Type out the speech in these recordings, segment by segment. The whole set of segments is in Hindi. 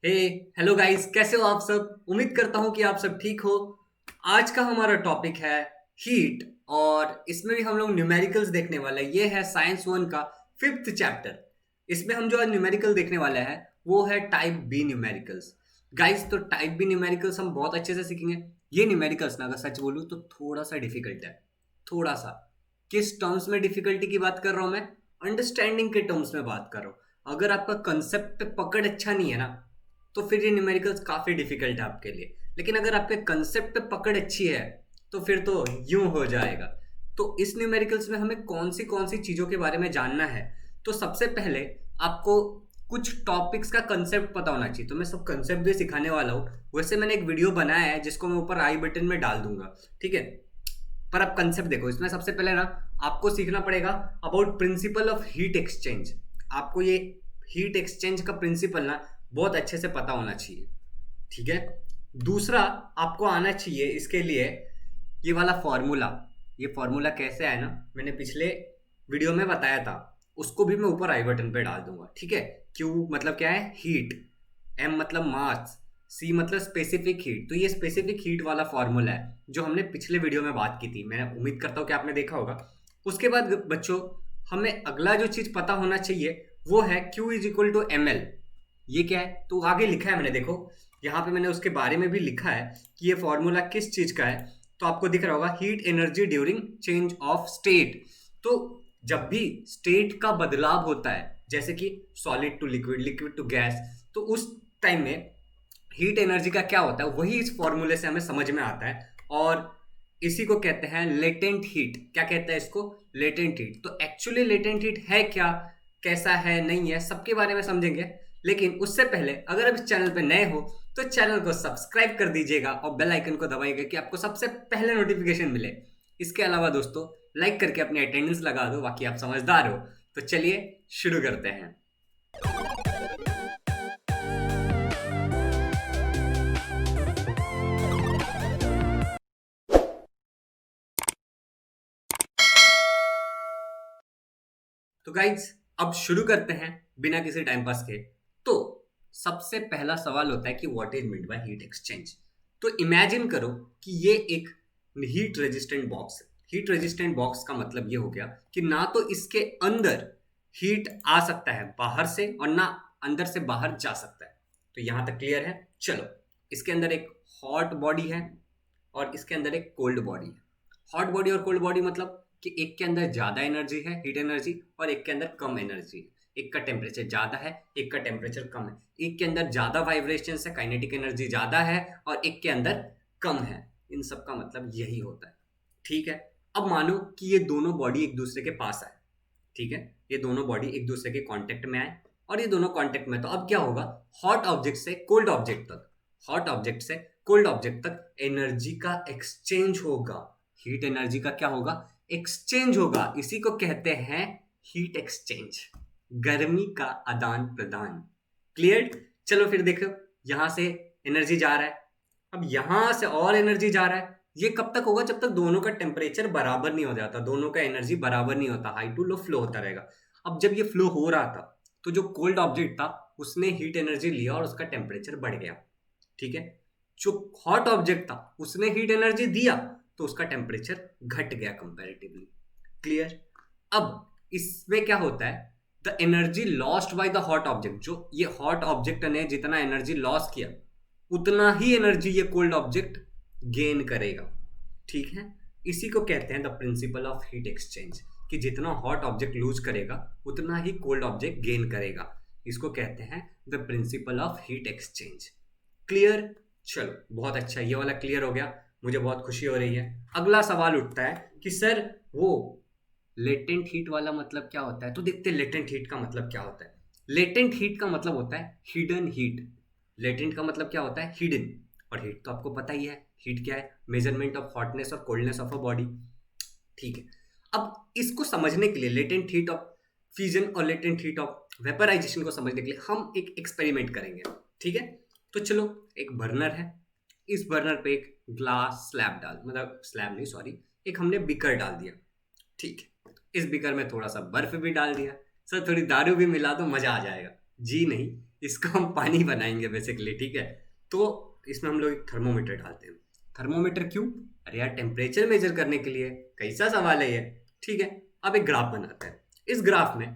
हे हेलो गाइस, कैसे हो आप सब। उम्मीद करता हूँ कि आप सब ठीक हो। आज का हमारा टॉपिक है हीट, और इसमें भी हम लोग न्यूमेरिकल्स देखने वाले हैं। ये है साइंस वन का फिफ्थ चैप्टर। इसमें हम जो आज न्यूमेरिकल देखने वाले हैं वो है टाइप बी न्यूमेरिकल्स। गाइस, तो टाइप बी न्यूमेरिकल्स हम बहुत अच्छे से सीखेंगे। ये न्यूमेरिकल्स ना, अगर सच बोलूँ तो थोड़ा सा डिफिकल्ट है। थोड़ा सा। किस टर्म्स में डिफिकल्टी की बात कर रहा हूँ मैं? अंडरस्टैंडिंग के टर्म्स में बात कर रहा हूँ। अगर आपका कंसेप्ट पे पकड़ अच्छा नहीं है ना, तो फिर ये न्यूमेरिकल्स काफी डिफिकल्ट है आपके लिए। लेकिन अगर आपके कंसेप्ट पे पकड़ अच्छी है तो फिर तो यूं हो जाएगा। तो इस न्यूमेरिकल्स में हमें कौन सी चीजों के बारे में जानना है। तो सबसे पहले आपको कुछ टॉपिक्स का कंसेप्ट पता होना चाहिए। तो मैं सब कंसेप्ट भी सिखाने वाला हूँ। वैसे मैंने एक वीडियो बनाया है जिसको मैं ऊपर आई बटन में डाल दूंगा, ठीक है। पर आप कंसेप्ट देखो। इसमें सबसे पहले ना आपको सीखना पड़ेगा about principle of heat exchange. आपको ये हीट एक्सचेंज का प्रिंसिपल ना बहुत अच्छे से पता होना चाहिए, ठीक है। दूसरा, आपको आना चाहिए इसके लिए ये वाला फॉर्मूला। ये फॉर्मूला कैसे आया ना, मैंने पिछले वीडियो में बताया था। उसको भी मैं ऊपर आई बटन पे डाल दूंगा, ठीक है। क्यू मतलब क्या है? हीट। एम मतलब मास। सी मतलब स्पेसिफिक हीट। तो ये स्पेसिफिक हीट वाला फॉर्मूला है जो हमने पिछले वीडियो में बात की थी। मैं उम्मीद करता हूँ कि आपने देखा होगा। उसके बाद बच्चों, हमें अगला जो चीज पता होना चाहिए वो है Q is equal to M L. ये क्या है? तो आगे लिखा है मैंने, देखो यहाँ पे मैंने उसके बारे में भी लिखा है कि ये फॉर्मूला किस चीज का है। तो आपको दिख रहा होगा heat energy during change of state. तो जब भी स्टेट का बदलाव होता है, जैसे कि solid to liquid, liquid to gas, तो उस टाइम में हीट एनर्जी का क्या होता है वही इस फॉर्मूले से हमें समझ में आता है। और इसी को कहते हैं लेटेंट हीट। क्या कहते हैं इसको? Latent heat. तो एक्चुअली लेटेंट हीट है क्या, कैसा है, नहीं है, सबके बारे में समझेंगे। लेकिन उससे पहले अगर आप इस चैनल पे नए हो तो चैनल को सब्सक्राइब कर दीजिएगा और बेल आइकन को दबाइएगा कि आपको सबसे पहले नोटिफिकेशन मिले। इसके अलावा दोस्तों, लाइक करके अपनी अटेंडेंस लगा दो, बाकी आप समझदार हो। तो चलिए शुरू करते हैं। तो गाइज, अब शुरू करते हैं बिना किसी टाइम पास के। तो सबसे पहला सवाल होता है कि what is mean by heat exchange. तो इमेजिन करो कि ये एक हीट रेजिस्टेंट बॉक्स है। हीट रेजिस्टेंट बॉक्स का मतलब ये हो गया कि ना तो इसके अंदर हीट आ सकता है बाहर से, और ना अंदर से बाहर जा सकता है। तो यहां तक क्लियर है? चलो, इसके अंदर एक हॉट बॉडी है और इसके अंदर एक कोल्ड बॉडी है। हॉट बॉडी और कोल्ड बॉडी मतलब कि एक के अंदर ज्यादा एनर्जी है, हीट एनर्जी, और एक के अंदर कम एनर्जी है। एक का टेम्परेचर ज्यादा है, एक का टेम्परेचर कम है। एक के अंदर ज्यादा वाइब्रेशन है, काइनेटिक एनर्जी ज्यादा है, और एक के अंदर कम है। इन सब का मतलब यही होता है, ठीक है। अब मानो कि ये दोनों बॉडी एक दूसरे के पास आए, ठीक है। ये दोनों बॉडी एक दूसरे के कांटेक्ट में आए और ये दोनों कांटेक्ट में, तो अब क्या होगा? हॉट ऑब्जेक्ट से कोल्ड ऑब्जेक्ट तक, हॉट ऑब्जेक्ट से कोल्ड ऑब्जेक्ट तक एनर्जी का एक्सचेंज होगा। हीट एनर्जी का क्या होगा? एक्सचेंज होगा। इसी को कहते हैं हीट एक्सचेंज, गर्मी का आदान प्रदान। क्लियर? चलो फिर देखो, यहां से एनर्जी जा रहा है, अब यहां से और एनर्जी जा रहा है। ये कब तक होगा? जब तक दोनों का टेम्परेचर बराबर नहीं हो जाता, दोनों का एनर्जी बराबर नहीं होता, हाई टू लो फ्लो होता रहेगा। अब जब ये फ्लो हो रहा था तो जो कोल्ड ऑब्जेक्ट था उसने हीट एनर्जी लिया और उसका टेम्परेचर बढ़ गया, ठीक है। जो हॉट ऑब्जेक्ट था उसने हीट एनर्जी दिया तो उसका टेम्परेचर घट गया कंपैरेटिवली। क्लियर? अब इसमें क्या होता है? The energy lost by the hot object, जो ये हॉट ऑब्जेक्ट ने जितना एनर्जी लॉस किया उतना ही एनर्जी ये कोल्ड ऑब्जेक्ट गेन करेगा, ठीक है। इसी को कहते हैं the principle of heat exchange, कि जितना हॉट ऑब्जेक्ट लूज करेगा उतना ही कोल्ड ऑब्जेक्ट गेन करेगा। इसको कहते हैं the principle of heat exchange. Clear? चलो, बहुत अच्छा, ये वाला क्लियर हो गया, मुझे बहुत खुशी हो रही है। अगला सवाल उठता है कि सर वो लेटेंट हीट वाला मतलब क्या होता है। तो देखते हैं लेटेंट हीट का मतलब क्या होता है। लेटेंट हीट का मतलब होता है हिडन हीट। लेटेंट का मतलब क्या होता है? हिडन। और हीट तो आपको पता ही है, हीट क्या है? मेजरमेंट ऑफ हॉटनेस और कोल्डनेस ऑफ अ बॉडी, ठीक है। अब इसको समझने के लिए लेटेंट हीट ऑफ फ्यूजन और लेटेंट हीट ऑफ वेपराइजेशन को समझने के लिए हम एक एक्सपेरिमेंट करेंगे, ठीक है। तो चलो, एक बर्नर है, इस बर्नर पे एक ग्लास स्लैब डाल, मतलब स्लैब नहीं, सॉरी, एक हमने बीकर डाल दिया, ठीक है। इस बीकर में थोड़ा सा बर्फ भी डाल दिया। सर थोड़ी दारू भी मिला तो मजा आ जाएगा। जी नहीं, इसको हम पानी बनाएंगे बेसिकली, ठीक है। तो इसमें हम लोग एक थर्मोमीटर डालते हैं। थर्मोमीटर क्यों? अरे यार टेम्परेचर मेजर करने के लिए। कैसा सवाल है ये, ठीक है। अब एक ग्राफ बनाते हैं। इस ग्राफ में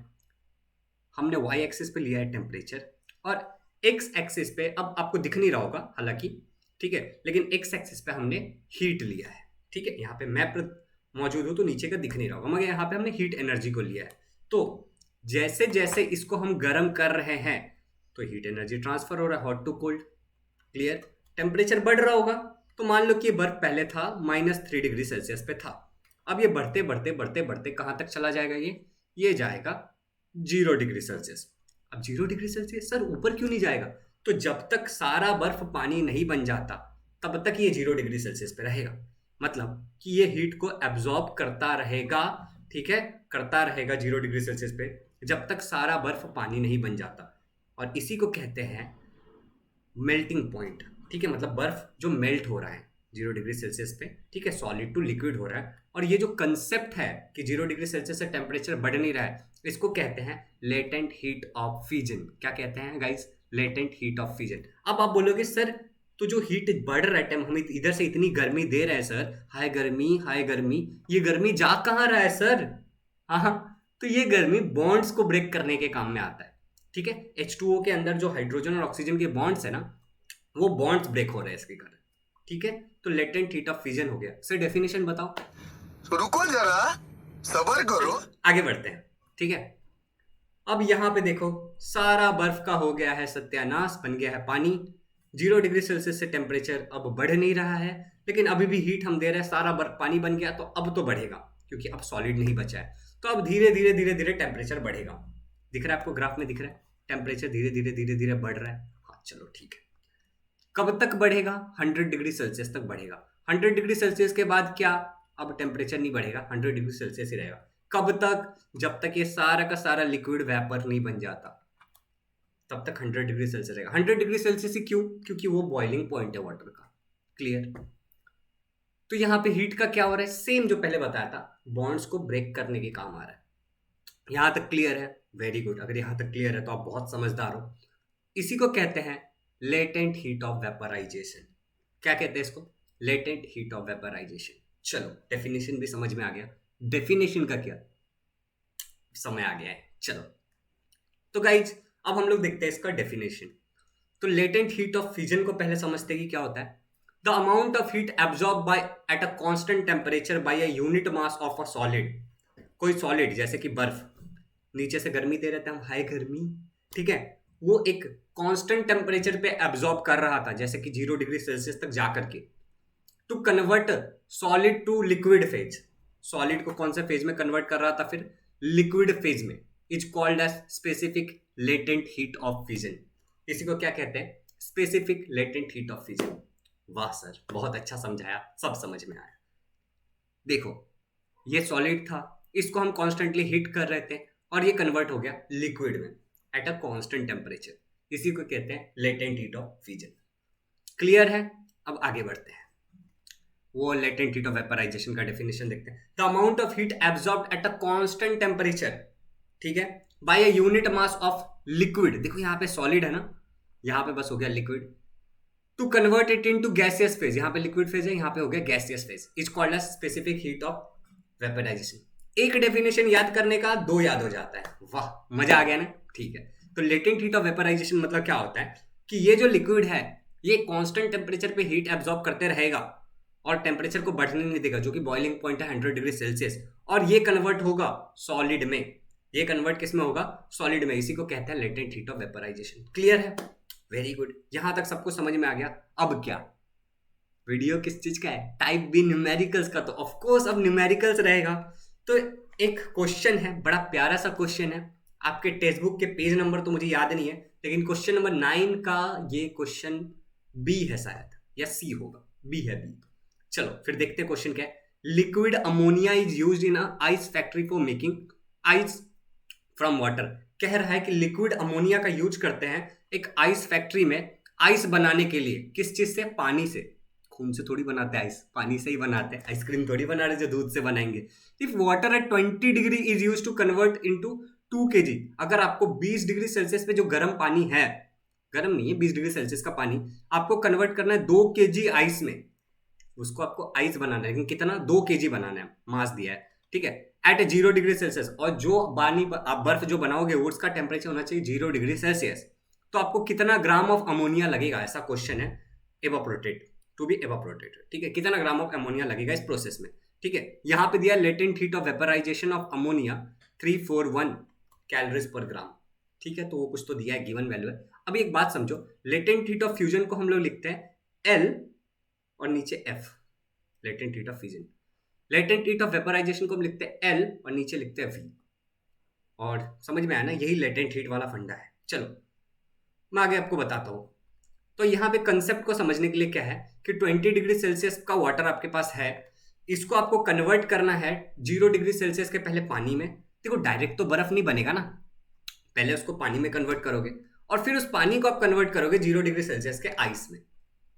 हमने वाई एक्सिस पे लिया है टेम्परेचर, और एक्स एक्सिस पे अब आपको दिख नहीं रहा होगा हालांकि, ठीक है, लेकिन एक्स एक्सिस पे हमने हीट लिया है, ठीक है। यहाँ पे मैप मौजूद हो तो नीचे का दिख नहीं रहा होगा, मगर यहाँ पे हमने हीट एनर्जी को लिया है। तो जैसे जैसे इसको हम गर्म कर रहे हैं तो हीट एनर्जी ट्रांसफर हो रहा है, hot to cold. Clear? Temperature बढ़ रहा होगा, तो मान लो कि ये बर्फ पहले था -3 डिग्री सेल्सियस पे था। अब ये बढ़ते बढ़ते बढ़ते बढ़ते कहाँ तक चला जाएगा? ये जाएगा 0 डिग्री सेल्सियस। अब 0 डिग्री सेल्सियस सर ऊपर क्यों नहीं जाएगा? तो जब तक सारा बर्फ पानी नहीं बन जाता तब तक ये 0 डिग्री सेल्सियस पे रहेगा। मतलब कि ये हीट को एब्जॉर्ब करता रहेगा, ठीक है, करता रहेगा 0 डिग्री सेल्सियस पे जब तक सारा बर्फ पानी नहीं बन जाता। और इसी को कहते हैं मेल्टिंग पॉइंट, ठीक है। मतलब बर्फ जो मेल्ट हो रहा है 0 डिग्री सेल्सियस पे, ठीक है, सॉलिड टू लिक्विड हो रहा है। और ये जो कंसेप्ट है कि 0 डिग्री सेल्सियस से टेम्परेचर बढ़ नहीं रहा है, इसको कहते हैं लेटेंट हीट ऑफ फ्यूजन। क्या कहते हैं guys? Latent heat of fusion. अब आप बोलोगे सर तो जो हीट बढ़ रहा है, हम इधर से इतनी गर्मी दे रहे हैं सर, हाय गर्मी हाय गर्मी, ये गर्मी जा कहाँ रहा है सर? हाँ, तो ये गर्मी बॉन्ड्स को ब्रेक करने के काम में आता है, ठीक है। H2O के अंदर जो हाइड्रोजन और ऑक्सीजन के बॉन्ड्स है ना, वो बॉन्ड्स ब्रेक हो रहे हैं इसके कारण, ठीक है। तो लेटेंट हीट ऑफ फ्यूजन हो गया। सर डेफिनेशन बताओ। तो रुको जरा, सबर करो। आगे बढ़ते हैं, ठीक है। अब यहां पे देखो, सारा बर्फ का हो गया है सत्यानाश, बन गया है पानी। 0 डिग्री सेल्सियस से टेम्परेचर अब बढ़ नहीं रहा है, लेकिन अभी भी हीट हम दे रहे हैं, सारा बर्फ पानी बन गया, तो अब तो बढ़ेगा क्योंकि अब सॉलिड नहीं बचा है। तो अब धीरे धीरे धीरे धीरे टेम्परेचर बढ़ेगा। दिख रहा है आपको? ग्राफ में दिख रहा है टेम्परेचर धीरे धीरे धीरे धीरे बढ़ रहा है। हाँ चलो ठीक है। कब तक बढ़ेगा? 100 डिग्री सेल्सियस तक बढ़ेगा। 100 डिग्री सेल्सियस के बाद क्या? अब टेम्परेचर नहीं बढ़ेगा, 100 डिग्री सेल्सियस ही रहेगा। कब तक? जब तक ये सारा का सारा लिक्विड वेपर नहीं बन जाता, तब तक 100 डिग्री सेल्सियस रहेगा। 100 डिग्री सेल्सियस ही क्यों? क्योंकि वो बॉइलिंग पॉइंट है वाटर का। क्लियर? तो यहाँ पे हीट का क्या हो रहा है? सेम जो पहले बताया था, बॉन्ड्स को ब्रेक करने के काम आ रहा है। यहां तक क्लियर है? Very good. अगर यहां तक क्लियर है तो आप बहुत समझदार हो। इसी को कहते हैं लेटेंट हीट ऑफ वेपराइजेशन। क्या कहते हैं इसको? Latent heat of vaporisation. चलो डेफिनेशन भी समझ में आ गया। डेफिनेशन का क्या समय आ गया है। चलो तो गाइज अब हम लोग देखते हैं इसका डेफिनेशन। तो लेटेंट हीट ऑफ फ्यूजन को पहले समझते हैं कि क्या होता है। The amount of heat absorb by eight a constant temperature by a unit mass of a solid. कोई सॉलिड जैसे कि बर्फ, नीचे से गर्मी दे रहे थे हम, हाई गर्मी, ठीक है, वो एक कांस्टेंट टेम्परेचर पे एब्जॉर्ब कर रहा था जैसे कि 0 डिग्री सेल्सियस तक जा करके, to convert solid to liquid phase. Solid को कौन से फेज में कन्वर्ट कर रहा था? फिर लिक्विड फेज में। Is called as specific latent heat of fusion. इसी को क्या कहते हैं? Specific latent heat of fusion. वाह सर, बहुत अच्छा समझाया, सब समझ में आया। देखो ये सॉलिड था, इसको हम कॉन्स्टेंटली हिट कर रहे थे और ये कन्वर्ट हो गया लिक्विड में एट अ कांस्टेंट टेम्परेचर। इसी को कहते हैं latent heat of fusion. Clear है? अब आगे बढ़ते हैं, वो लेटेंट हीट ऑफ वेपराइजेशन का डेफिनेशन देखते हैं। The amount of heat absorbed at a constant temperature, ठीक है, by a unit mass of liquid. देखो यहाँ पे सॉलिड है ना, यहाँ पे बस हो गया liquid, to convert it into gaseous phase. यहाँ पे लिक्विड फेज है, यहाँ पे हो गया gaseous phase. Is called as specific heat of vaporisation. एक डेफिनेशन याद करने का दो याद हो जाता है। वाह मजा आ गया ना? ठीक है। तो लेटेंट हीट ऑफ वेपराइजेशन मतलब क्या होता है कि ये जो लिक्विड है ये कांस्टेंट टेम्परेचर पे हीट एब्जॉर्ब करते रहेगा और टेम्परेचर को बढ़ने नहीं देगा, जो कि बॉइलिंग पॉइंट है 100 डिग्री सेल्सियस, और ये कन्वर्ट होगा सॉलिड में। ये कन्वर्ट किस में होगा? सॉलिड में। इसी को कहते हैं latent heat of vaporization. Clear है? Very good. यहां तक सबको समझ में आ गया। अब क्या? वीडियो किस चीज का है? टाइप बी न्यूमेरिकल्स का। तो ऑफ कोर्स अब न्यूमेरिकल्स रहेगा। तो एक क्वेश्चन है, बड़ा प्यारा सा क्वेश्चन है, आपके टेक्स्ट बुक के पेज नंबर तो मुझे याद नहीं है, लेकिन क्वेश्चन नंबर 9 का ये क्वेश्चन बी है शायद, या सी होगा, बी है, बी। चलो फिर देखते हैं क्वेश्चन क्या है। Liquid ammonia is used in ice factory for making ice from water. कह रहा है कि लिक्विड अमोनिया का यूज करते हैं एक आइस फैक्ट्री में आइस बनाने के लिए। किस चीज से? पानी से। खून से थोड़ी बनाते हैं आइस, पानी से ही बनाते हैं। आइसक्रीम थोड़ी बना रहे जो दूध से बनाएंगे। If water at 20 degree is use to convert into 2 kg। अगर आपको 20 डिग्री सेल्सियस पे जो गर्म पानी है गर्म नहीं है, 20 डिग्री सेल्सियस का पानी आपको कन्वर्ट करना है 2 केजी आइस में। उसको आपको आइस बनाना है, लेकिन कितना, 2 केजी बनाना है, मास दिया है, ठीक है, एट 0 डिग्री सेल्सियस। और जो पानी आप बर्फ जो बनाओगे उसका टेम्परेचर होना चाहिए 0 डिग्री सेल्सियस। तो आपको कितना ग्राम ऑफ अमोनिया लगेगा, ऐसा क्वेश्चन है, एवापोरेटेड, टू बी एवापोरेटेड, ठीक है, कितना ग्राम ऑफ अमोनिया लगेगा इस प्रोसेस में, ठीक है। यहां पे दिया latent heat of vaporization of ammonia 341 calories per gram, ठीक है, तो वो कुछ तो दिया है, गिवन वैल्यू है। अभी एक बात समझो, लेटेंट हीट ऑफ फ्यूजन को हम लोग लिखते हैं एल और नीचे F, latent heat of fusion. Latent heat of vaporisation को हम लिखते हैं एल और नीचे लिखते हैं वी। और समझ में आया ना, यही लेटेंट हीट वाला फंडा है। चलो मैं आगे आपको बताता हूँ। तो यहाँ पे कंसेप्ट को समझने के लिए क्या है कि 20 डिग्री सेल्सियस का वाटर आपके पास है, इसको आपको कन्वर्ट करना है 0 डिग्री सेल्सियस के पहले पानी में। देखो डायरेक्ट तो बर्फ नहीं बनेगा ना, पहले उसको पानी में कन्वर्ट करोगे और फिर उस पानी को आप कन्वर्ट करोगे 0 डिग्री सेल्सियस के आइस में।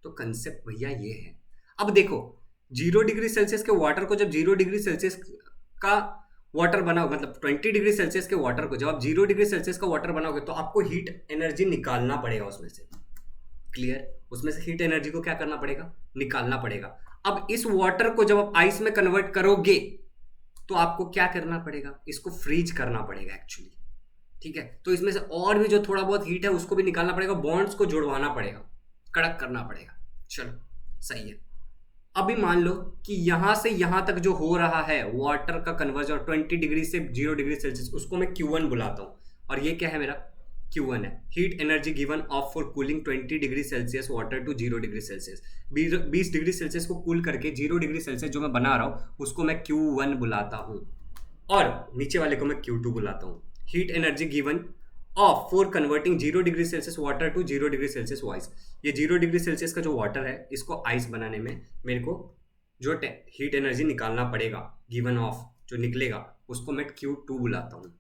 तो कंसेप्ट भैया ये है। अब देखो 0 डिग्री सेल्सियस के वाटर को जब 0 डिग्री सेल्सियस का वाटर बनाओ, मतलब 20 डिग्री सेल्सियस के वाटर को जब आप 0 डिग्री सेल्सियस का वाटर बनाओगे तो आपको हीट एनर्जी निकालना पड़ेगा उसमें से। क्लियर? उसमें से हीट एनर्जी को क्या करना पड़ेगा, निकालना पड़ेगा। अब इस वाटर को जब आप आइस में कन्वर्ट करोगे तो आपको क्या करना पड़ेगा, इसको फ्रीज करना पड़ेगा एक्चुअली, ठीक है। तो इसमें से और भी जो थोड़ा बहुत हीट है उसको भी निकालना पड़ेगा, बॉन्ड्स को जुड़वाना पड़ेगा, कड़क करना पड़ेगा। चलो सही है। अभी मान लो कि यहां से यहां तक जो हो रहा है वाटर का कन्वर्जन 20 डिग्री से 0 डिग्री सेल्सियस, उसको मैं Q1 बुलाता हूं। और ये क्या है मेरा, Q1 है, heat energy given off for cooling 20 degree Celsius water to 0 degree Celsius. 20 degree Celsius को कूल करके 0 डिग्री सेल्सियस जो मैं बना रहा हूं उसको मैं Q1 बुलाता हूं, और नीचे वाले को मैं Q2 बुलाता हूं। Heat energy given off for converting 0 degree Celsius water to 0 degree Celsius ice. ये 0 डिग्री सेल्सियस का जो वाटर है इसको आइस बनाने में मेरे को जो हीट एनर्जी निकालना पड़ेगा, गिवन ऑफ जो निकलेगा, उसको मैं Q2 बुलाता हूँ।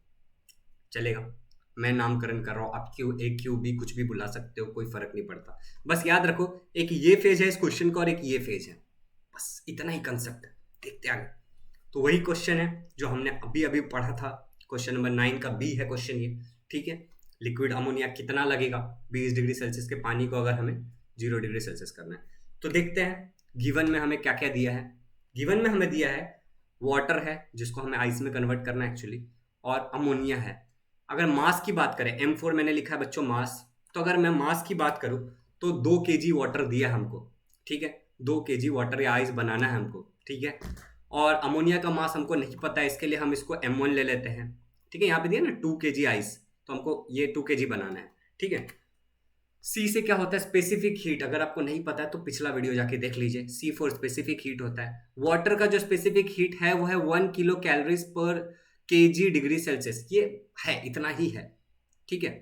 चलेगा, मैं नामकरण कर रहा हूँ, आप Q1 Q2 कुछ भी बुला सकते हो, कोई फर्क नहीं पड़ता। बस याद रखो एक ये फेज है इस क्वेश्चन का और एक ये फेज है, बस इतना ही कंसेप्ट है। देखते आगे। तो वही क्वेश्चन है जो हमने अभी अभी पढ़ा था, क्वेश्चन नंबर 9 का बी है क्वेश्चन ये, ठीक है। लिक्विड अमोनिया कितना लगेगा 20 डिग्री सेल्सियस के पानी को अगर हमें 0 डिग्री सेल्सियस करना है। तो देखते हैं गिवन में हमें क्या क्या दिया है। गिवन में हमें दिया है वाटर है जिसको हमें आइस में कन्वर्ट करना है एक्चुअली, और अमोनिया है। अगर मास की बात करें, M4 मैंने लिखा है बच्चों मास, तो अगर मैं मास की बात करूं तो 2 kg वाटर दिया हमको, ठीक है, 2 kg वाटर या आइस बनाना है हमको, ठीक है। और अमोनिया का मास हमको नहीं पता है, इसके लिए हम इसको M1 ले लेते हैं, ठीक है। यहाँ पे दिया ना 2 kg आइस, तो हमको ये 2 kg बनाना है, ठीक है। सी से क्या होता है, स्पेसिफिक हीट, अगर आपको नहीं पता है तो पिछला वीडियो जाके देख लीजिए। सी फॉर स्पेसिफिक हीट होता है। वाटर का जो स्पेसिफिक हीट है वो है 1 किलो कैलोरीज पर kg डिग्री सेल्सियस, ये है, इतना ही है, ठीक है।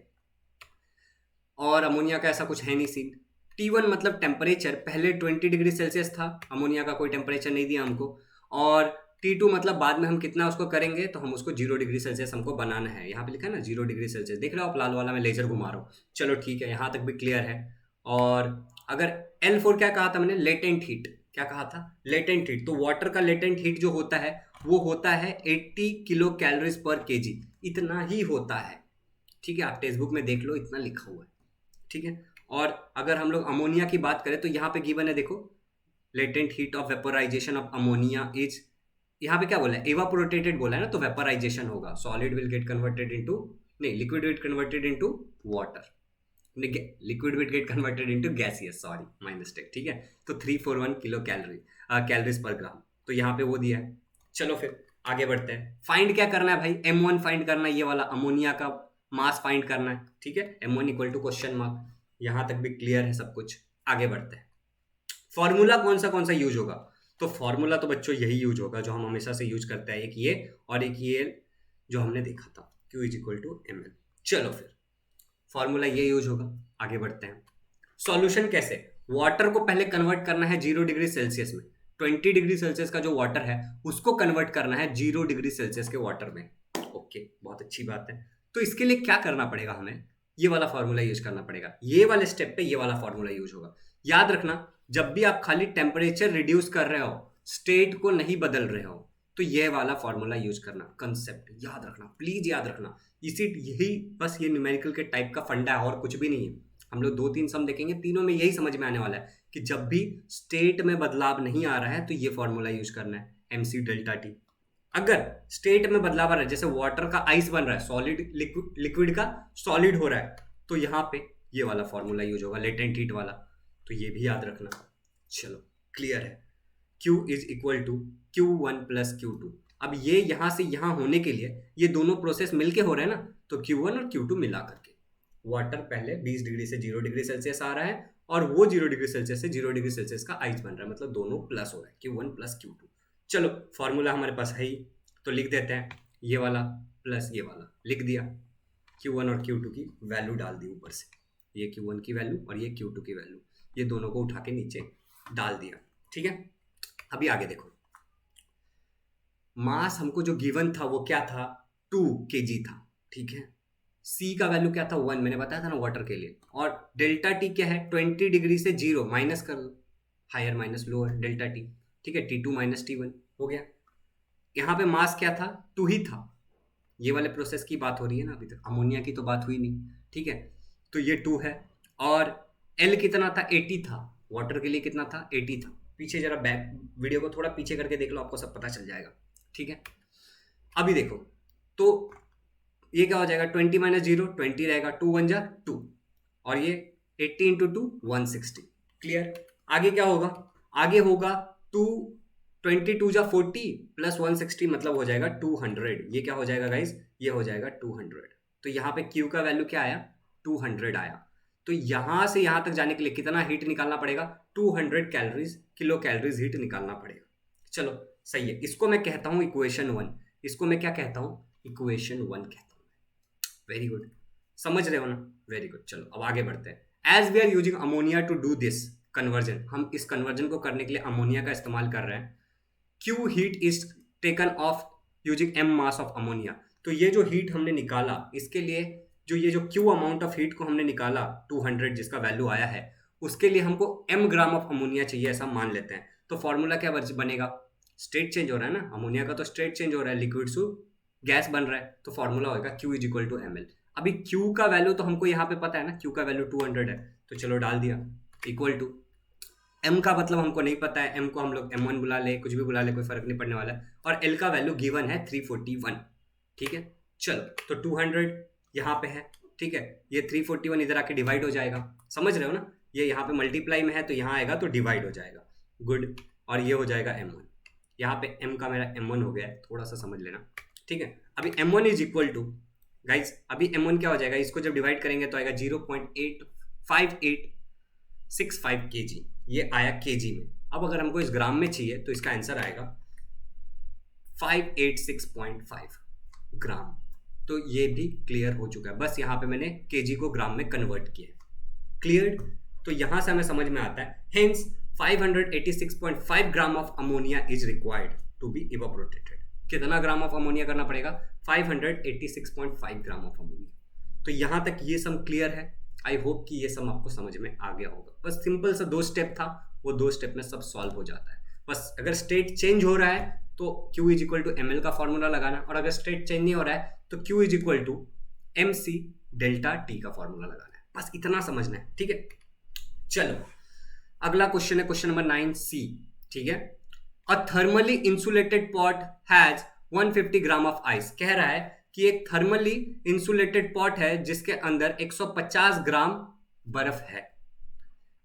और अमोनिया का ऐसा कुछ है नहीं सीन। T1 मतलब टेम्परेचर, पहले 20 डिग्री सेल्सियस था, अमोनिया का कोई टेम्परेचर नहीं दिया हमको। और T2 मतलब बाद में हम कितना उसको करेंगे, तो हम उसको 0 डिग्री सेल्सियस हमको बनाना है। यहाँ पे लिखा है ना 0 डिग्री सेल्सियस, देख रहे हो आप लाल वाला, मैं लेजर घुमा रहा हूँ। चलो ठीक है, यहाँ तक भी क्लियर है। और अगर L4 क्या कहा था मैंने, लेटेंट हीट, क्या कहा था, लेटेंट हीट। तो वाटर का लेटेंट हीट जो होता है वो होता है 80 किलो कैलोरीज पर kg, इतना ही होता है, ठीक है। आप टेक्स्ट बुक में देख लो, इतना लिखा हुआ है, ठीक है। और अगर हम लोग अमोनिया की बात करें तो यहाँ पे गिवन है, देखो latent heat of vaporisation of ammonia is, यहाँ पे क्या बोला है, एवापोरेटेड बोला है ना, तो वेपोराइजेशन होगा, solid will get converted into, नहीं, liquid will converted into water, liquid will get converted into gaseous, sorry my mistake, ठीक है। तो 341 किलो कैलोरीज पर ग्राम, तो यहाँ पे वो दिया है। चलो फिर आगे बढ़ते हैं। फाइंड क्या करना है भाई, M1 फाइंड करना है, ये वाला अमोनिया का मास फाइंड करना है, ठीक है। M1 equal to question mark, यहाँ तक भी क्लियर है सब कुछ। आगे बढ़ते हैं। फॉर्मूला कौन सा यूज होगा, तो फॉर्मूला तो बच्चों यही यूज होगा जो हम हमेशा से यूज करते हैं, एक ये और एक ये जो हमने देखा था, Q is equal to ml। चलो फिर फॉर्मूला ये यूज होगा। आगे बढ़ते हैं। सॉल्यूशन कैसे, वाटर को पहले कन्वर्ट करना है 0 डिग्री सेल्सियस में, 20 डिग्री सेल्सियस का जो वाटर है उसको कन्वर्ट करना है 0 डिग्री सेल्सियस के वाटर में। ओके, बहुत अच्छी बात है। तो इसके लिए क्या करना पड़ेगा, हमें ये वाला फॉर्मूला यूज करना पड़ेगा। ये वाले स्टेप पे ये वाला फॉर्मूला यूज होगा। याद रखना, जब भी आप खाली टेम्परेचर रिड्यूस कर रहे हो, स्टेट को नहीं बदल रहे हो, तो ये वाला फॉर्मूला यूज करना। कंसेप्ट याद रखना, प्लीज याद रखना, यही बस ये न्यूमेरिकल के टाइप का फंडा है और कुछ भी नहीं है। हम लोग 2-3 सम देखेंगे, तीनों में यही समझ में आने वाला है कि जब भी स्टेट में बदलाव नहीं आ रहा है तो ये फॉर्मूला यूज करना है, mc डेल्टा टी। अगर स्टेट में बदलाव आ रहा है, जैसे वाटर का आइस बन रहा है, सॉलिड लिक्विड का सॉलिड हो रहा है, तो यहाँ पे ये वाला फॉर्मूला यूज होगा, लेटेंट हीट वाला। तो ये भी याद रखना। चलो क्लियर है। Q is equal to Q1 plus Q2। अब ये यहाँ से यहाँ होने के लिए ये दोनों प्रोसेस मिलके हो रहे हैं ना, तो Q1 और Q2 मिला करके वाटर पहले 20 डिग्री से 0 डिग्री सेल्सियस आ रहा है और वो 0 डिग्री सेल्सियस से 0 डिग्री सेल्सियस का आइस बन रहा है, मतलब दोनों प्लस हो रहा है, Q1 प्लस Q2। चलो फॉर्मूला हमारे पास है ही, तो लिख देते हैं, ये वाला प्लस ये वाला लिख दिया, Q1 और Q2 की वैल्यू डाल दी ऊपर से, ये Q1 की वैल्यू और ये Q2 की वैल्यू, ये दोनों को उठा के नीचे डाल दिया। ठीक है, अभी आगे देखो, मास हमको जो गिवन था वो क्या था, 2 kg था। ठीक है, C का वैल्यू क्या था, 1, मैंने बताया था ना वाटर के लिए। और डेल्टा टी क्या है, 20 डिग्री से 0 माइनस कर दो, higher minus lower delta T. ठीक है, T2 माइनस T1 हो गया। यहाँ पे मास क्या था, 2 ही था। ये वाले प्रोसेस की बात हो रही है ना, अभी तक अमोनिया की तो बात हुई नहीं। ठीक है, तो ये 2 है और L कितना था, 80 था। वाटर के लिए कितना था, 80 था। पीछे जरा बैक वीडियो को थोड़ा पीछे करके देख लो, आपको सब पता चल जाएगा। ठीक है, अभी देखो तो ये क्या हो जाएगा, 20 माइनस 0 20 रहेगा, 2 1 जा 2 और ये 80 इंटू 2 160। क्लियर। आगे क्या होगा, आगे होगा 2 22 जा 40 प्लस 160 मतलब हो जाएगा 200। ये क्या हो जाएगा गाइज, ये हो जाएगा 200। तो यहाँ पे Q का वैल्यू क्या आया, 200 आया। तो यहाँ से यहाँ तक जाने के लिए कितना हीट निकालना पड़ेगा, 200 कैलोरीज, किलो कैलोरीज हीट निकालना पड़ेगा। चलो सही है, इसको मैं कहता हूँ इक्वेशन 1। इसको मैं क्या कहता हूँ, इक्वेशन 1 कहता हूँ। वेरी गुड, समझ रहे हो ना, वेरी गुड। चलो अब आगे बढ़ते हैं। As we are using ammonia to do this conversion, हम इस कन्वर्जन को करने के लिए अमोनिया का इस्तेमाल कर रहे हैं। Q heat is taken of using M mass of ammonia. तो ये जो हीट हमने निकाला, इसके लिए जो ये जो Q अमाउंट ऑफ हीट को हमने निकाला 200 जिसका वैल्यू आया है, उसके लिए हमको M ग्राम ऑफ अमोनिया चाहिए, ऐसा मान लेते हैं। तो फॉर्मूला क्या बनेगा, स्टेट चेंज हो रहा है ना, अमोनिया का तो स्टेट चेंज हो रहा है, लिक्विड से गैस बन रहा है, तो फॉर्मूला होगा Q is equal to ml। अभी Q का वैल्यू तो हमको यहाँ पे पता है ना, Q का वैल्यू 200 है, तो चलो डाल दिया, इक्वल टू M का मतलब हमको नहीं पता है, M को हम लोग M1 बुला ले, कुछ भी बुला ले, कोई फर्क नहीं पड़ने वाला है। और L का वैल्यू गिवन है 341। ठीक है, चलो तो 200 यहाँ पे है। ठीक है, ये 341 इधर आके डिवाइड हो जाएगा, समझ रहे हो ना, ये यहाँ पे मल्टीप्लाई में है तो यहाँ आएगा तो डिवाइड हो जाएगा। गुड, और ये हो जाएगा M1। यहाँ पे M का मेरा M1 हो गया है, थोड़ा सा समझ लेना। ठीक है, अभी M1 is equal to guys, अभी M1 क्या हो जाएगा, इसको जब डिवाइड करेंगे तो आएगा 0.85865 kg, ये आया kg में। अब अगर हमको इस ग्राम में चाहिए तो इसका आंसर आएगा 586.5 ग्राम। तो ये भी क्लियर हो चुका है, बस यहाँ पे मैंने kg को ग्राम में कन्वर्ट किया। क्लियर, तो यहाँ से हमें समझ में आता है, hence 586.5 gram of ammonia is required to be evaporated. कितना ग्राम ऑफ अमोनिया करना पड़ेगा, 586.5 ग्राम ऑफ अमोनिया। तो यहाँ तक ये सम क्लियर है। आई होप कि ये सम आपको समझ में आ गया होगा। बस सिंपल सा 2 स्टेप था, वो 2 स्टेप में सब सॉल्व हो जाता है। बस अगर स्टेट चेंज हो रहा है तो Q is equal to ml का फॉर्मूला लगाना, और अगर स्टेट चेंज नहीं हो रहा है तो Q is equal to mc delta t का फॉर्मूला लगाना है। बस इतना समझना है। ठीक है, चलो अगला क्वेश्चन है क्वेश्चन नंबर 9C। ठीक है, a thermally insulated pot has 150 gram of ice. कह रहा है कि एक थर्मली इंसुलेटेड पॉट है जिसके अंदर 150 ग्राम बर्फ है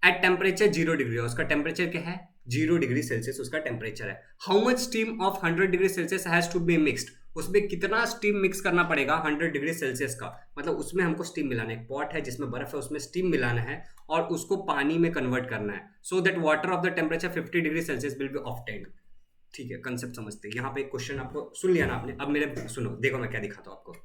एट टेम्परेचर 0 डिग्री। उसका टेम्परेचर क्या है, 0 डिग्री सेल्सियस उसका टेम्परेचर है। How much steam of 100 degree Celsius has to be mixed. उसमें कितना स्टीम मिक्स करना पड़ेगा 100 डिग्री सेल्सियस का, मतलब उसमें हमको स्टीम मिलाना है। एक पॉट है जिसमें बर्फ है, उसमें स्टीम मिलाना है और उसको पानी में कन्वर्ट करना है, so that water of the temperature 50 degree Celsius will be obtained. ठीक है, कंसेप्ट समझते हैं। यहाँ पे एक क्वेश्चन आपको सुन लिया ना आपने, अब मेरे सुनो, देखो मैं क्या दिखाता हूँ आपको।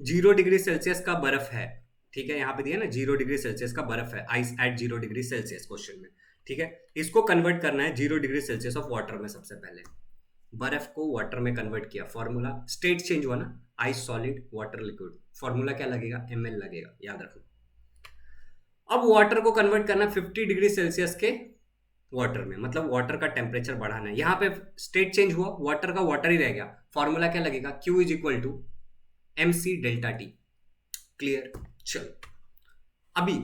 0 डिग्री सेल्सियस का बर्फ है, ठीक है, यहाँ पे दिया ना 0 डिग्री सेल्सियस का बर्फ है, ice eight 0 degree Celsius question में। ठीक है, इसको कन्वर्ट करना है 0 डिग्री सेल्सियस ऑफ वाटर में। सबसे पहले बर्फ को वाटर में कन्वर्ट किया, फॉर्मूला स्टेट चेंज हुआ ना, ice solid water liquid, formula क्या लगेगा, ml लगेगा, याद रखो। अब वाटर को कन्वर्ट करना 50 डिग्री सेल्सियस के वाटर में, मतलब वाटर का टेम्परेचर बढ़ाना है। यहाँ पे स्टेट चेंज हुआ, वाटर का वाटर ही रह गया, फॉर्मूला क्या लगेगा, Q is equal to mc delta T. Clear, चलो अभी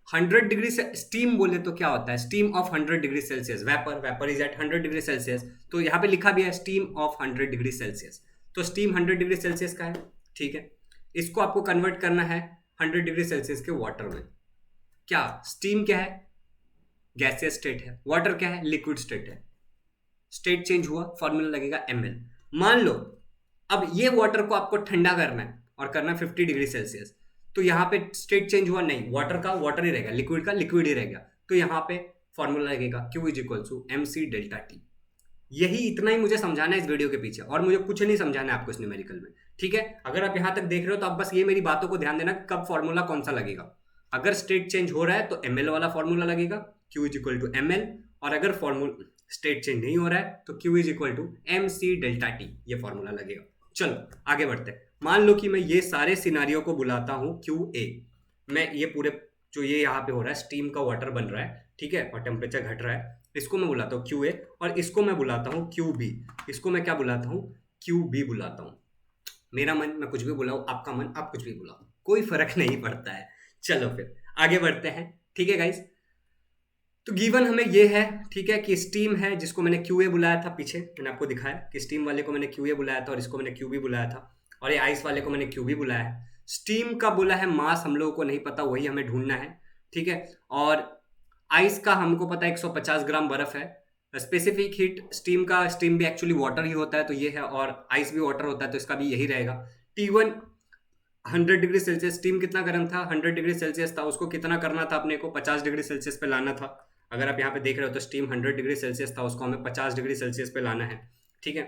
100 डिग्री से स्टीम बोले तो क्या होता है, steam of 100 degree Celsius, vapour is at 100 degree Celsius, तो यहाँ पे लिखा भी है स्टीम ऑफ 100 डिग्री सेल्सियस, तो स्टीम 100 डिग्री सेल्सियस का है, ठीक है। इसको आपको कन्वर्ट करना है 100 डिग्री सेल्सियस के वाटर में। क्या स्टीम क्या है, गैसियस स्टेट है, वाटर क्या है, लिक्विड स्टेट है, स्टेट चेंज हुआ, फॉर्मूला लगेगा ml। मान लो अब ये वाटर को आपको ठंडा करना है और करना है 50 डिग्री सेल्सियस, तो यहाँ पे स्टेट चेंज हुआ नहीं, वाटर का वाटर ही रहेगा, लिक्विड का लिक्विड ही रहेगा, तो यहाँ पे फॉर्मूला लगेगा Q is equal to MC delta T. यही इतना ही मुझे समझाना है इस वीडियो के पीछे, और मुझे कुछ नहीं समझाना है आपको इस न्यूमेरिकल में, ठीक है। अगर आप यहाँ तक देख रहे हो तो आप बस ये मेरी बातों को ध्यान देना कब फॉर्मूला कौन सा लगेगा। अगर स्टेट चेंज हो रहा है तो ml वाला फॉर्मूला लगेगा Q is equal to ml, और अगर फॉर्मूला स्टेट चेंज नहीं हो रहा है तो Q is equal to MC delta T, ये फॉर्मूला लगेगा। चलो आगे बढ़ते हैं। मान लो कि मैं ये सारे सिनारियो को बुलाता हूँ QA, मैं ये पूरे जो ये यहाँ पे हो रहा है स्टीम का वाटर बन रहा है, ठीक है, और टेम्परेचर घट रहा है, इसको मैं बुलाता हूँ QA, और इसको मैं बुलाता हूँ QB। इसको मैं क्या बुलाता हूँ, QB बुलाता हूँ। मेरा मन मैं कुछ भी बुलाऊँ, आपका मन आप कुछ भी बुलाओ, कोई फर्क नहीं पड़ता है। चलो फिर आगे बढ़ते हैं, ठीक है गाइस। तो गिवन हमें ये है, ठीक है, कि स्टीम है जिसको मैंने QA बुलाया था, पीछे मैंने आपको दिखाया कि स्टीम वाले को मैंने QA बुलाया था और इसको मैंने QB बुलाया था, और ये आइस वाले को मैंने QB बुलाया है। स्टीम का बोला है मास हम लोगों को नहीं पता, वही हमें ढूंढना है, ठीक है। और आइस का हमको पता है 150 ग्राम बर्फ है। स्पेसिफिक हीट स्टीम का, स्टीम भी एक्चुअली वाटर ही होता है तो ये है, और आइस भी वाटर होता है तो इसका भी यही रहेगा। T1 100 डिग्री सेल्सियस, स्टीम कितना गर्म था, 100 डिग्री सेल्सियस था, उसको कितना करना था अपने को, 50 डिग्री सेल्सियस पे लाना था। अगर आप यहाँ पे देख रहे हो तो स्टीम 100 डिग्री सेल्सियस था, उसको हमें 50 डिग्री सेल्सियस पे लाना है, ठीक है।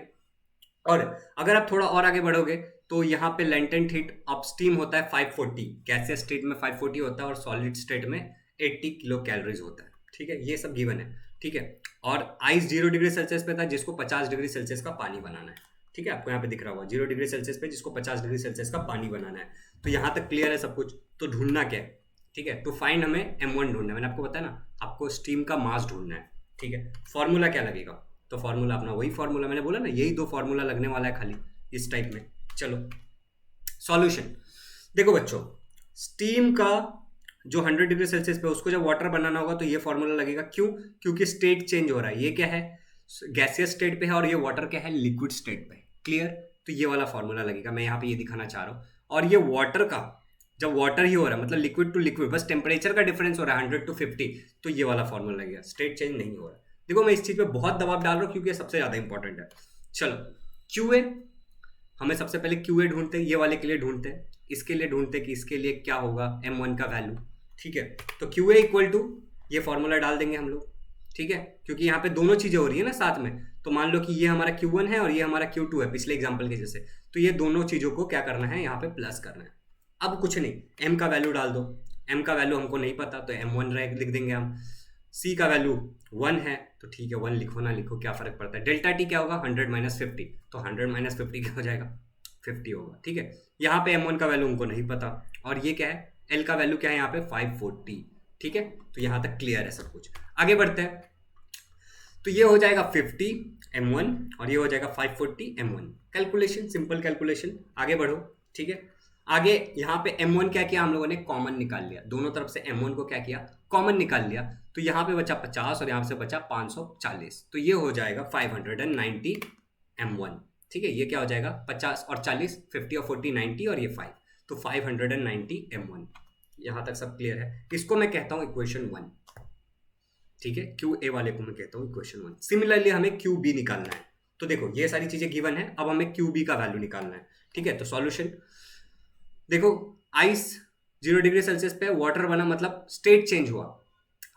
और अगर आप थोड़ा और आगे बढ़ोगे तो यहाँ पे लेंटेंट हीट ऑफ स्टीम होता है 540, गैसियस स्टेट में 540 होता है और सॉलिड स्टेट में 80 किलो कैलोरीज होता है, ठीक है। ये सब गिवन है, ठीक है। और आइस 0 डिग्री सेल्सियस पे था जिसको 50 डिग्री सेल्सियस का पानी बनाना है, ठीक है, आपको यहाँ पे दिख रहा होगा 0 डिग्री सेल्सियस पे जिसको 50 डिग्री सेल्सियस का पानी बनाना है। तो यहाँ तक क्लियर है सब कुछ। तो ढूंढना क्या है, ठीक है, टू फाइंड हमें M1 ढूंढना है। मैंने आपको बताया ना, आपको स्टीम का मास ढूंढना है, ठीक है। फॉर्मूला क्या लगेगा, तो फॉर्मूला अपना वही फॉर्मूला मैंने बोला ना, यही दो फॉर्मूला लगने वाला है खाली इस टाइप में। चलो सॉल्यूशन देखो बच्चों, स्टीम का जो 100 डिग्री सेल्सियस पे उसको जब वाटर बनाना होगा तो ये फॉर्मूला लगेगा। क्यों, क्योंकि स्टेट चेंज हो रहा है, ये क्या है गैसियस स्टेट पे है और ये वाटर क्या है लिक्विड स्टेट पे, क्लियर। तो ये वाला फॉर्मूला लगेगा, मैं यहाँ पे ये दिखाना चाह रहा हूँ। और ये वाटर का जब वाटर ही हो रहा है मतलब लिक्विड टू लिक्विड, बस टेम्परेचर का डिफरेंस हो रहा है 100 to 50, तो ये वाला फॉर्मूला लगेगा, स्टेट चेंज नहीं हो रहा है। देखो मैं इस चीज पे बहुत दबाव डाल रहा हूँ क्योंकि ये सबसे ज्यादा इंपॉर्टेंट है। चलो QA, हमें सबसे पहले QA ढूंढते हैं, ये वाले के लिए ढूंढते हैं, इसके लिए ढूंढते हैं कि इसके लिए क्या होगा M1 का वैल्यू, ठीक है। तो QA इक्वल टू ये फॉर्मूला डाल देंगे हम लोग, ठीक है, क्योंकि यहाँ पे दोनों चीजें हो रही है ना साथ में। तो मान लो कि ये हमारा Q1 है और ये हमारा Q2 है पिछले एग्जाम्पल के जैसे, तो ये दोनों चीजों को क्या करना है यहाँ पे प्लस करना है। अब कुछ नहीं, M का वैल्यू डाल दो, M का वैल्यू हमको नहीं पता तो M1 लिख देंगे हम। C का वैल्यू 1 है तो ठीक है 1 लिखो ना लिखो क्या फर्क पड़ता है। डेल्टा टी क्या होगा 100 - 50, तो 100 - 50 क्या हो जाएगा 50 होगा, ठीक है। यहाँ पे M1 का वैल्यू हमको नहीं पता, और ये क्या है L का वैल्यू क्या है यहाँ पे 540, ठीक है। तो यहाँ तक क्लियर है सब कुछ। आगे बढ़ते हैं, तो ये हो जाएगा 50 M1 और ये हो जाएगा 540 M1। कैलकुलेशन सिंपल कैलकुलेशन, आगे बढ़ो, ठीक है। आगे यहाँ पे M1 क्या किया हम लोगों ने कॉमन निकाल लिया, दोनों तरफ से M1 को क्या किया कॉमन निकाल लिया, तो यहाँ पे बचा 50 और यहाँ से बचा 540, तो ये हो जाएगा 590 M1, ठीक है। ये क्या हो जाएगा 50 और 40, 50 और 40 90 और ये 5, तो 590 M1। यहाँ तक सब क्लियर है। इसको मैं कहता हूँ इक्वेशन 1, ठीक है। QA वाले को मैं कहता हूँ इक्वेशन 1। सिमिलरली हमें QB निकालना है, तो देखो ये सारी चीजें गिवन है, अब हमें QB का वैल्यू निकालना है, ठीक है। तो सॉल्यूशन देखो, आइस 0 डिग्री सेल्सियस पे वाटर बना मतलब स्टेट चेंज हुआ,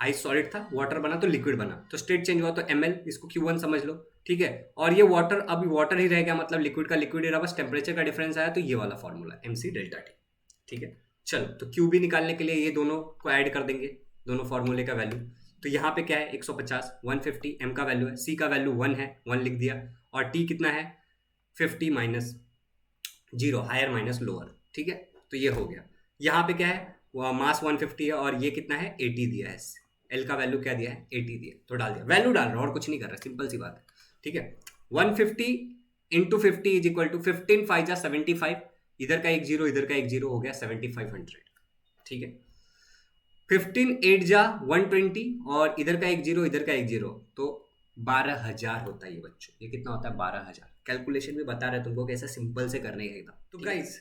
आइस सॉलिड था वाटर बना तो लिक्विड बना, तो स्टेट चेंज हुआ तो ml, इसको Q1 समझ लो, ठीक है। और ये वाटर अभी वाटर ही रह गया मतलब लिक्विड का लिक्विड ही रहा, बस टेम्परेचर का डिफरेंस आया, तो ये वाला फॉर्मूला MC डेल्टा टी, ठीक है। चलो तो QB निकालने के लिए ये दोनों को ऐड कर देंगे, दोनों फॉर्मूले का वैल्यू। तो यहाँ पे क्या है 150, 150 M का वैल्यू है, C का वैल्यू 1 है 1 लिख दिया, और T कितना है 50 - 0 हायर माइनस लोअर, ठीक है। तो ये हो गया। यहाँ पे क्या है मास 150 है और ये कितना है 80 दिया है, L का वैल्यू क्या दिया है 80 दिया, तो डाल दिया, वैल्यू डाल रहा और कुछ नहीं कर रहा, सिंपल सी बात है, ठीक है। 150 × 50 इज इक्वल टू 15 5 जा 75, इधर का एक जीरो इधर का एक जीरो हो गया 7500, ठीक है। 15 8 जा 120 और इधर का एक जीरो इधर का एक जीरो, तो 12,000 होता है ये बच्चों। ये कितना होता है? 12,000। कैलकुलेशन भी बता रहे हैं तुमको कैसे सिंपल से करने का था। तो गाइज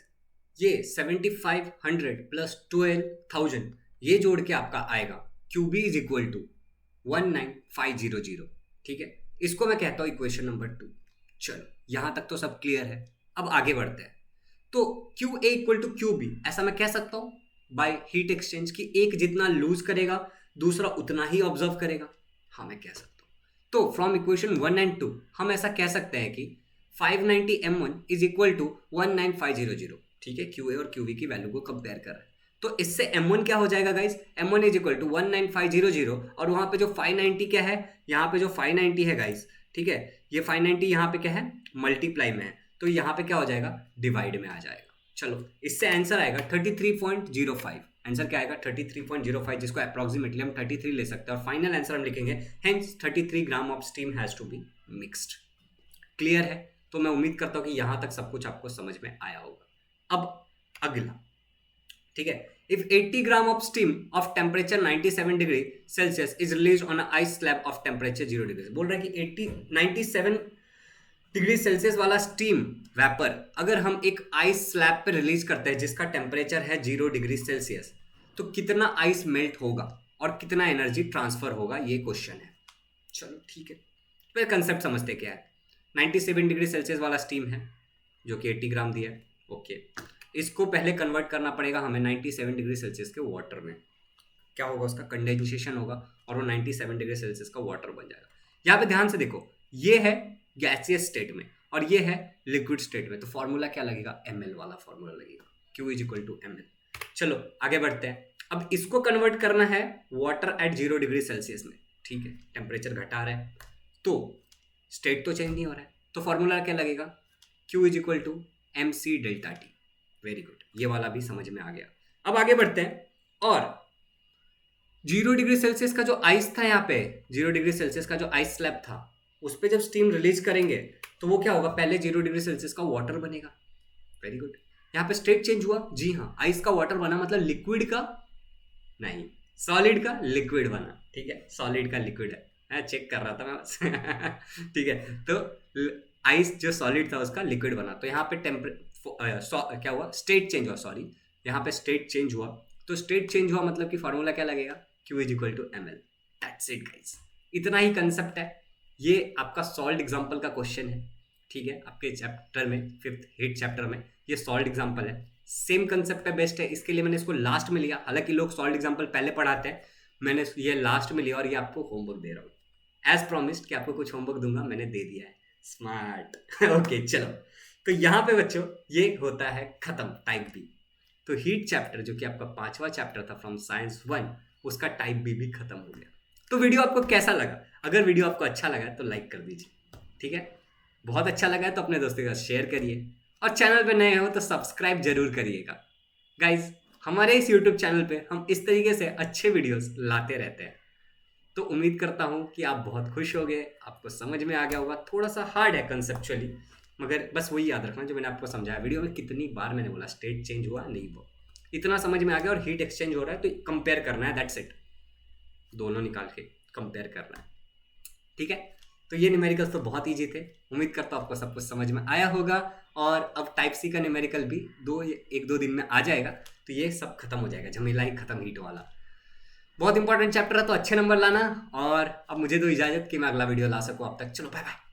ये 7500 प्लस 12,000 ये जोड़ के आपका आएगा QB इज इक्वल टू 19500। ठीक है, इसको मैं कहता हूं इक्वेशन नंबर 2। चलो यहां तक तो सब क्लियर है। अब आगे बढ़ते हैं। तो QA इक्वल टू QB ऐसा मैं कह सकता हूं बाय हीट एक्सचेंज की एक जितना लूज करेगा दूसरा उतना ही ऑब्जर्व करेगा। हाँ मैं कह सकता हूं। तो फ्रॉम इक्वेशन 1 एंड 2 हम ऐसा कह सकते हैं कि 590 M1 इज इक्वल टू 19500। ठीक है, QA और QB की वैल्यू को कंपेयर कर रहे हैं। तो इससे M1 क्या हो जाएगा guys? M1 is equal to 19500 और वहां पे जो 590 क्या है, यहाँ पे जो 590 है गाइस, ठीक है, ये 590 यहाँ पे क्या है? मल्टीप्लाई में है, तो यहाँ पे क्या हो जाएगा? डिवाइड में आ जाएगा। चलो इससे आंसर आएगा 33.05। आंसर क्या आएगा? 33.05, जिसको अप्रोक्सीमेटली हम 33 ले सकते हैं और फाइनल आंसर हम लिखेंगे hence 33 gram of steam has to be mixed. Clear है? तो मैं उम्मीद करता हूँ कि यहाँ तक सब कुछ आपको समझ में आया होगा। अब अगला, ठीक है, if 80 gram of steam of temperature 97 degree Celsius is released on a ice slab of temperature 0 degree, बोल रहा है कि 97 डिग्री सेल्सियस वाला स्टीम वेपर अगर हम एक आइस स्लैब पे रिलीज करते हैं जिसका टेम्परेचर है 0 डिग्री सेल्सियस, तो कितना आइस मेल्ट होगा और कितना एनर्जी ट्रांसफर होगा, ये क्वेश्चन है। चलो ठीक है, फिर कंसेप्ट समझते क्या है। 97 डिग्री सेल्सियस वाला स्टीम है जो कि 80 ग्राम दिया है। ओके, इसको पहले कन्वर्ट करना पड़ेगा हमें 97 डिग्री सेल्सियस के वाटर में। क्या होगा? उसका कंडेंसेशन होगा और वो 97 डिग्री सेल्सियस का वाटर बन जाएगा। यहाँ पे ध्यान से देखो, ये है गैसियस स्टेट में और ये है लिक्विड स्टेट में, तो फॉर्मूला क्या लगेगा? ml वाला फॉर्मूला लगेगा, Q is equal to ml। चलो आगे बढ़ते हैं। अब इसको कन्वर्ट करना है वाटर एट 0 डिग्री सेल्सियस में। ठीक है, टेम्परेचर घटा रहा है तो स्टेट तो चेंज नहीं हो रहा है, तो फॉर्मूला क्या लगेगा? Q is equal to MC delta T. Very good, ये वाला भी समझ में आ गया। अब आगे बढ़ते हैं और 0 डिग्री सेल्सियस का जो आइस था, यहाँ पे 0 डिग्री सेल्सियस का जो आइस स्लैब था, उस पर जब स्टीम रिलीज करेंगे तो वो क्या होगा? पहले 0 डिग्री सेल्सियस का वाटर बनेगा। वेरी गुड, यहाँ पे स्टेट चेंज हुआ। जी हाँ, आइस का वाटर बना मतलब लिक्विड का नहीं, सॉलिड का लिक्विड बना। ठीक है, सॉलिड का लिक्विड है, मैं चेक कर रहा था मैं बस ठीक है, तो आइस जो सॉलिड था उसका लिक्विड बना, तो यहाँ पे क्या हुआ? स्टेट चेंज हुआ। सॉरी, यहाँ पे स्टेट चेंज हुआ, तो स्टेट चेंज हुआ मतलब कि फॉर्मूला क्या लगेगा? Q is equal to ml। That's it guys, इतना ही कंसेप्ट है। ये आपका सॉल्ड एग्जांपल का क्वेश्चन है। ठीक है, आपके चैप्टर में 5th हीट चैप्टर में ये सॉल्ड एग्जांपल है। सेम कंसेप्ट पे बेस्ट है, इसके लिए मैंने इसको लास्ट में लिया। हालांकि लोग सॉल्ड एग्जांपल पहले पढ़ाते हैं, मैंने ये लास्ट में लिया और ये आपको होमवर्क दे रहा हूँ। एज प्रॉमिस्ड कि आपको कुछ होमवर्क दूंगा, मैंने दे दिया है। स्मार्ट ओके चलो, तो यहाँ पे बच्चों ये होता है खत्म टाइप बी। तो हीट चैप्टर जो कि आपका 5वां चैप्टर था फ्रॉम साइंस 1, उसका टाइप बी भी खत्म हो गया। तो वीडियो आपको कैसा लगा? अगर वीडियो आपको अच्छा लगा तो लाइक कर दीजिए। ठीक है, बहुत अच्छा लगा है तो अपने दोस्तों के साथ शेयर करिए और चैनल पे नए हो तो सब्सक्राइब जरूर करिएगा। गाइज, हमारे इस यूट्यूब चैनल पे हम इस तरीके से अच्छे वीडियोस लाते रहते हैं, तो उम्मीद करता हूँ कि आप बहुत खुश हो गए, आपको समझ में आ गया होगा। थोड़ा सा हार्ड है कंसेप्चुअली, मगर बस वही याद रखना जो मैंने आपको समझाया। वीडियो में कितनी बार मैंने बोला स्टेट चेंज हुआ नहीं, वो इतना समझ में आ गया। और हीट एक्सचेंज हो रहा है तो कंपेयर करना है, दैट्स इट। दोनों निकाल के कंपेयर करना है। ठीक है, तो ये न्यूमेरिकल्स तो बहुत ईजी थे। उम्मीद करता हूँ आपको सब कुछ समझ में आया होगा। और अब टाइप सी का न्यूमेरिकल भी 1-2 दिन में आ जाएगा, तो ये सब खत्म हो जाएगा, झमेला ही खत्म हीट वाला। बहुत इंपॉर्टेंट चैप्टर है, तो अच्छे नंबर लाना। और अब मुझे दो इजाजत कि मैं अगला वीडियो ला सकूँ आप तक। चलो बाय बाय।